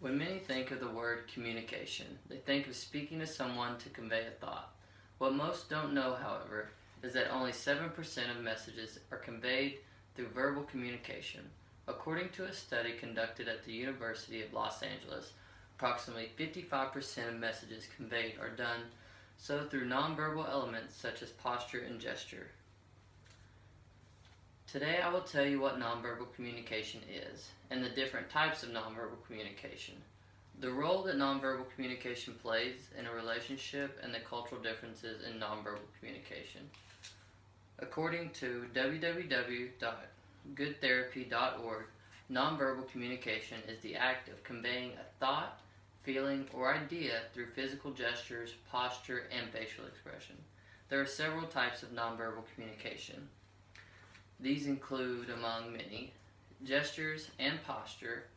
When many think of the word communication, they think of speaking to someone to convey a thought. What most don't know, however, is that only 7% of messages are conveyed through verbal communication. According to a study conducted at the University of Los Angeles, approximately 55% of messages conveyed are done so through nonverbal elements such as posture and gesture. Today I will tell you what nonverbal communication is, and the different types of nonverbal communication, the role that nonverbal communication plays in a relationship, and the cultural differences in nonverbal communication. According to www.goodtherapy.org, nonverbal communication is the act of conveying a thought, feeling, or idea through physical gestures, posture, and facial expression. There are several types of nonverbal communication. These include, among many, gestures and posture,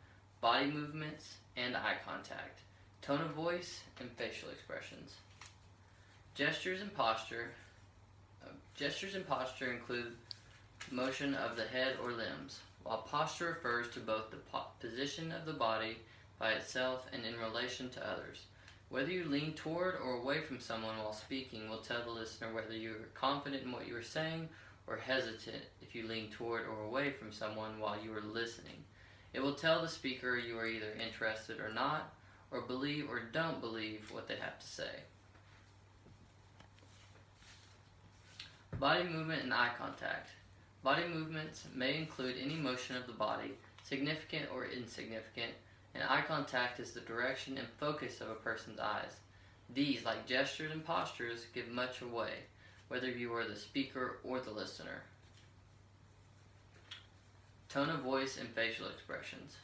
body movements and eye contact, tone of voice, and facial expressions. Gestures and posture include motion of the head or limbs, while posture refers to both the position of the body by itself and in relation to others. Whether you lean toward or away from someone while speaking will tell the listener whether you are confident in what you are saying or hesitant if you lean toward or away from someone while you are listening. It will tell the speaker you are either interested or not, or believe or don't believe what they have to say. Body movement and eye contact. Body movements may include any motion of the body, significant or insignificant, and eye contact is the direction and focus of a person's eyes. These, like gestures and postures, give much away, whether you are the speaker or the listener. Tone of voice and facial expressions.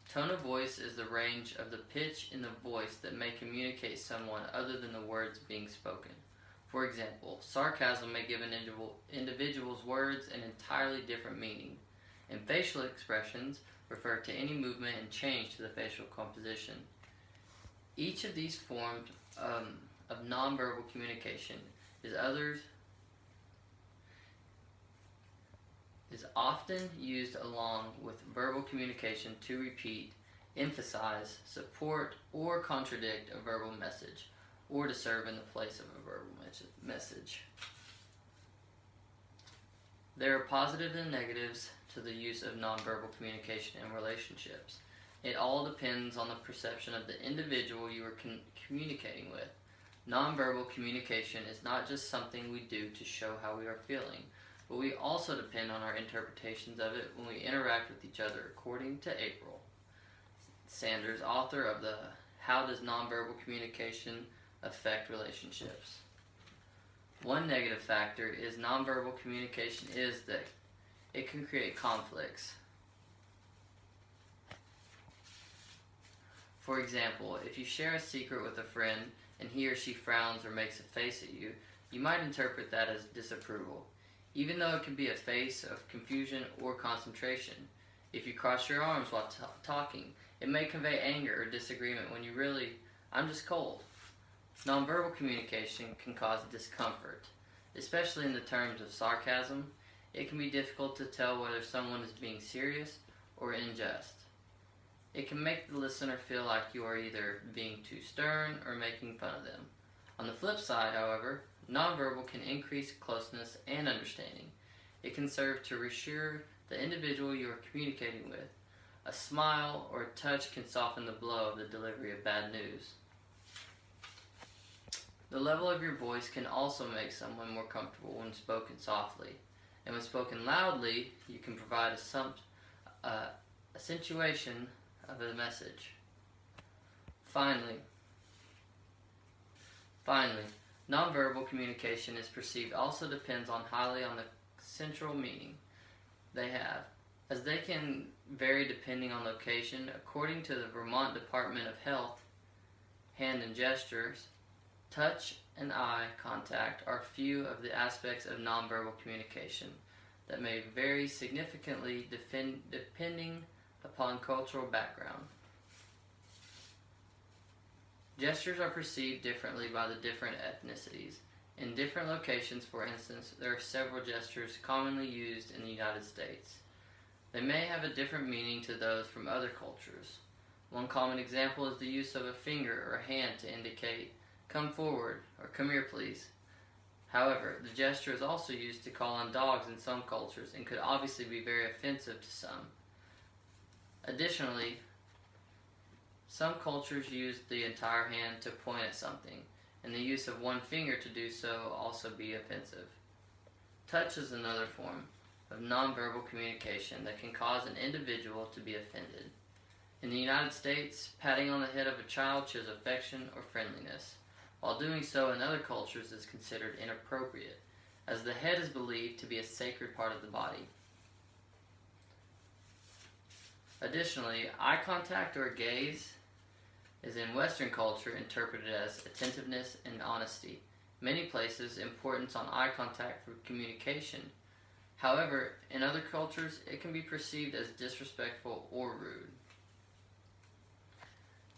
Tone of voice is the range of the pitch in the voice that may communicate someone other than the words being spoken. For example, sarcasm may give an individual's words an entirely different meaning, and facial expressions refer to any movement and change to the facial composition. Each of these forms of nonverbal communication is often used along with verbal communication to repeat, emphasize, support, or contradict a verbal message, or to serve in the place of a verbal message. There are positives and negatives to the use of nonverbal communication in relationships. It all depends on the perception of the individual you are communicating with. Nonverbal communication is not just something we do to show how we are feeling, but we also depend on our interpretations of it when we interact with each other, according to April Sanders, author of the How Does Nonverbal Communication Affect Relationships? One negative factor is nonverbal communication is that it can create conflicts. For example, if you share a secret with a friend and he or she frowns or makes a face at you, you might interpret that as disapproval, even though it could be a face of confusion or concentration. If you cross your arms while talking, it may convey anger or disagreement when you really, I'm just cold. Nonverbal communication can cause discomfort, especially in the terms of sarcasm. It can be difficult to tell whether someone is being serious or in jest. It can make the listener feel like you are either being too stern or making fun of them. On the flip side, however, nonverbal can increase closeness and understanding. It can serve to reassure the individual you are communicating with. A smile or a touch can soften the blow of the delivery of bad news. The level of your voice can also make someone more comfortable when spoken softly. And when spoken loudly, you can provide a accentuation of the message. Finally, nonverbal communication is perceived also depends highly on the central meaning they have, as they can vary depending on location. According to the Vermont Department of Health, hand and gestures, touch and eye contact are few of the aspects of nonverbal communication that may vary significantly depending upon cultural background. Gestures are perceived differently by the different ethnicities. In different locations, for instance, there are several gestures commonly used in the United States. They may have a different meaning to those from other cultures. One common example is the use of a finger or hand to indicate, "Come forward," or "Come here, please." However, the gesture is also used to call on dogs in some cultures and could obviously be very offensive to some. Additionally, some cultures use the entire hand to point at something, and the use of one finger to do so also be offensive. Touch is another form of nonverbal communication that can cause an individual to be offended. In the United States, patting on the head of a child shows affection or friendliness, while doing so in other cultures is considered inappropriate, as the head is believed to be a sacred part of the body. Additionally, eye contact or gaze is in Western culture interpreted as attentiveness and honesty. Many places, importance on eye contact for communication. However, in other cultures, it can be perceived as disrespectful or rude.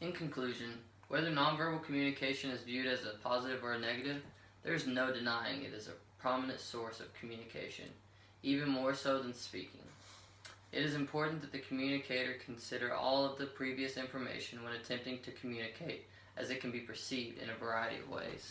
In conclusion, whether nonverbal communication is viewed as a positive or a negative, there is no denying it is a prominent source of communication, even more so than speaking. It is important that the communicator consider all of the previous information when attempting to communicate, as it can be perceived in a variety of ways.